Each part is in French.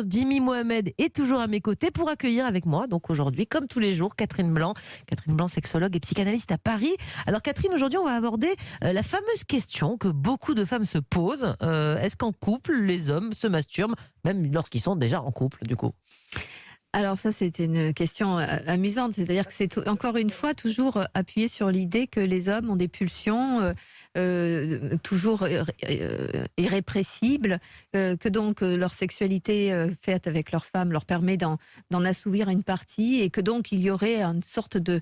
Jimmy Mohamed est toujours à mes côtés pour accueillir avec moi, donc aujourd'hui, comme tous les jours, Catherine Blanc. Catherine Blanc, sexologue et psychanalyste à Paris. Alors Catherine, aujourd'hui, on va aborder la fameuse question que beaucoup de femmes se posent. Est-ce qu'en couple, les hommes se masturbent, même lorsqu'ils sont déjà en couple, du coup? Alors ça, c'est une question amusante. C'est-à-dire que c'est encore une fois toujours appuyé sur l'idée que les hommes ont des pulsions toujours irrépressibles, que donc leur sexualité faite avec leur femme leur permet d'en assouvir une partie, et que donc il y aurait une sorte de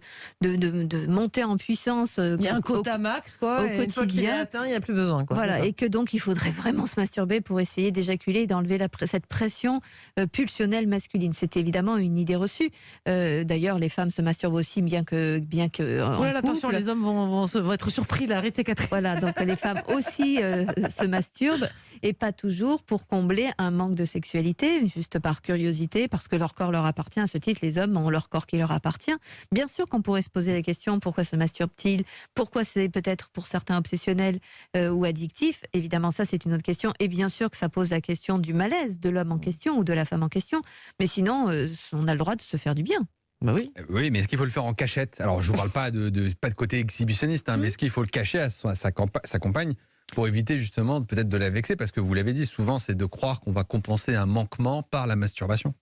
montée en puissance Il y a un quota max, quoi. au Et une fois qu'il est quotidien. atteint, il n'y a plus besoin, quoi. Voilà, C'est ça. et que donc il faudrait vraiment se masturber pour essayer d'éjaculer et d'enlever cette pression pulsionnelle masculine. C'est évidemment une idée reçue. D'ailleurs, les femmes se masturbent aussi, bien que en Oh là là, attention, couple. les hommes vont être surpris. Là, arrêtez, Catherine. Voilà, donc les femmes aussi se masturbent, et pas toujours pour combler un manque de sexualité, juste par curiosité, parce que leur corps leur appartient. À ce titre, les hommes ont leur corps qui leur appartient. Bien sûr qu'on pourrait se poser la question, pourquoi se masturbent-ils? Pourquoi c'est peut-être pour certains obsessionnel ou addictif? Évidemment, ça c'est une autre question. Et bien sûr que ça pose la question du malaise de l'homme en question ou de la femme en question. Mais sinon, on a le droit de se faire du bien. Bah oui. Oui, mais est-ce qu'il faut le faire en cachette? Alors, je ne vous parle pas pas de côté exhibitionniste, mais est-ce qu'il faut le cacher à sa compagne pour éviter justement peut-être de la vexer? Parce que vous l'avez dit, souvent, c'est de croire qu'on va compenser un manquement par la masturbation.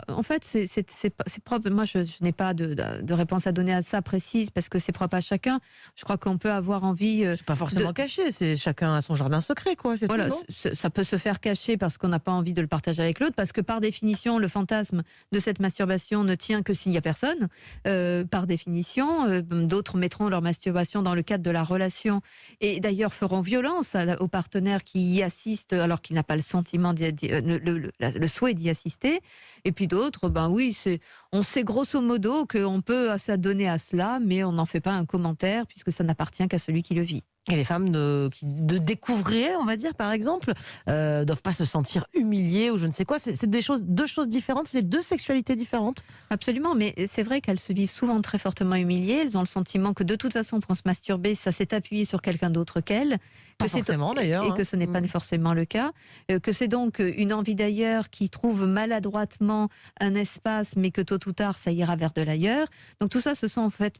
En fait, c'est propre. Moi, je n'ai pas de réponse à donner à ça précise, parce que c'est propre à chacun. Je crois qu'on peut avoir envie. C'est pas forcément caché, c'est chacun a son jardin secret, quoi. C'est Voilà, tout, non? ça peut se faire cacher parce qu'on n'a pas envie de le partager avec l'autre, parce que par définition, le fantasme de cette masturbation ne tient que s'il n'y a personne. Par définition, d'autres mettront leur masturbation dans le cadre de la relation, et d'ailleurs feront violence au partenaire qui y assiste alors qu'il n'a pas le sentiment, le souhait d'y assister. Et puis d'autres, oui, on sait grosso modo qu'on peut s'adonner à cela, mais on n'en fait pas un commentaire puisque ça n'appartient qu'à celui qui le vit. Et les femmes qui découvrir, on va dire, par exemple, doivent pas se sentir humiliées ou je ne sais quoi. C'est deux choses différentes, c'est deux sexualités différentes. Absolument, mais c'est vrai qu'elles se vivent souvent très fortement humiliées. Elles ont le sentiment que de toute façon, pour se masturber, ça s'est appuyé sur quelqu'un d'autre qu'elles. Pas forcément, d'ailleurs. Et que ce n'est pas forcément le cas. Que c'est donc une envie d'ailleurs qui trouve maladroitement un espace, mais que tôt ou tard, ça ira vers de l'ailleurs. Donc tout ça, ce sont en fait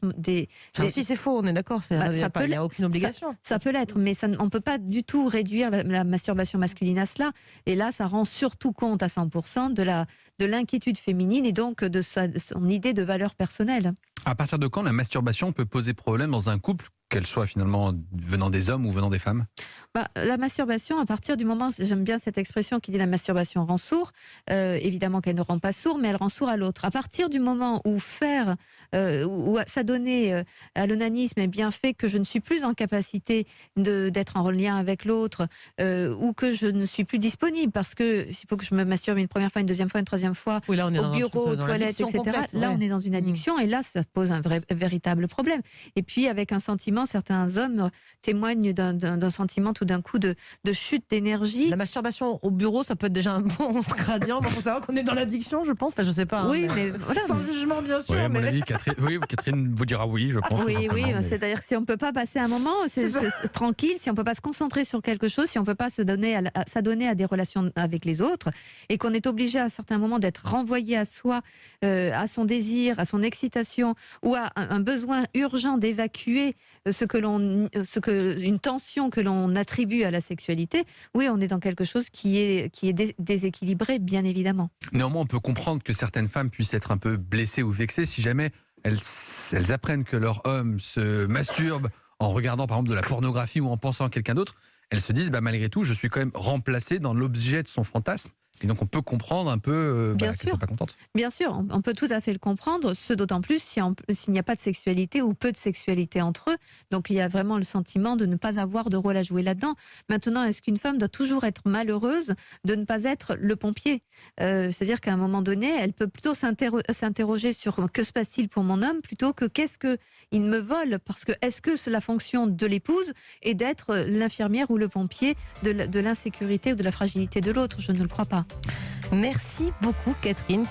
Ça aussi, c'est faux, on est d'accord. Il n'y a aucune obligation. Ça peut l'être, mais on ne peut pas du tout réduire la masturbation masculine à cela. Et là, ça rend surtout compte à 100% de l'inquiétude féminine, et donc de son idée de valeur personnelle. À partir de quand la masturbation peut poser problème dans un couple, qu'elle soit finalement venant des hommes ou venant des femmes? La masturbation, à partir du moment, j'aime bien cette expression qui dit la masturbation rend sourd. Évidemment qu'elle ne rend pas sourd, mais elle rend sourd à l'autre. À partir du moment où ou s'adonner à l'onanisme est bien fait, que je ne suis plus en capacité d'être en lien avec l'autre, ou que je ne suis plus disponible parce que il faut que je me masturbe une première fois, une deuxième fois, une troisième fois, Oui, là, on est au bureau, aux toilettes, etc. Complète, Là, on est dans une addiction, et là, ça pose un véritable problème. Et puis, avec un sentiment, certains hommes témoignent d'un sentiment tout d'un coup de chute d'énergie. La masturbation au bureau, ça peut être déjà un bon gradient. Il faut savoir qu'on est dans l'addiction, je pense. Enfin, je sais pas. Oui, mais voilà. Sans jugement, bien sûr. Oui, à mon mais... avis, Catherine vous dira oui, je pense. Oui, mais... c'est-à-dire que si on ne peut pas passer un moment c'est tranquille, si on ne peut pas se concentrer sur quelque chose, si on ne peut pas s'adonner à des relations avec les autres, et qu'on est obligé à certains moments d'être renvoyé à soi, à son désir, à son excitation, ou à un besoin urgent d'évacuer une tension que l'on attribue à la sexualité, oui, on est dans quelque chose qui est déséquilibré, bien évidemment. Néanmoins, on peut comprendre que certaines femmes puissent être un peu blessées ou vexées si jamais elles apprennent que leur homme se masturbe en regardant par exemple de la pornographie ou en pensant à quelqu'un d'autre. Elles se disent, malgré tout, je suis quand même remplacée dans l'objet de son fantasme. Et donc on peut comprendre un peu qu'elles ne sont pas contentes. Bien sûr, on peut tout à fait le comprendre, ce d'autant plus s'il n'y a pas de sexualité ou peu de sexualité entre eux. Donc il y a vraiment le sentiment de ne pas avoir de rôle à jouer là-dedans. Maintenant, est-ce qu'une femme doit toujours être malheureuse de ne pas être le pompier? C'est-à-dire qu'à un moment donné, elle peut plutôt s'interroger sur que se passe-t-il pour mon homme, plutôt que qu'est-ce qu'il me vole, parce que est-ce que c'est la fonction de l'épouse et d'être l'infirmière ou le pompier de l'insécurité ou de la fragilité de l'autre? Je ne le crois pas. Merci beaucoup, Catherine.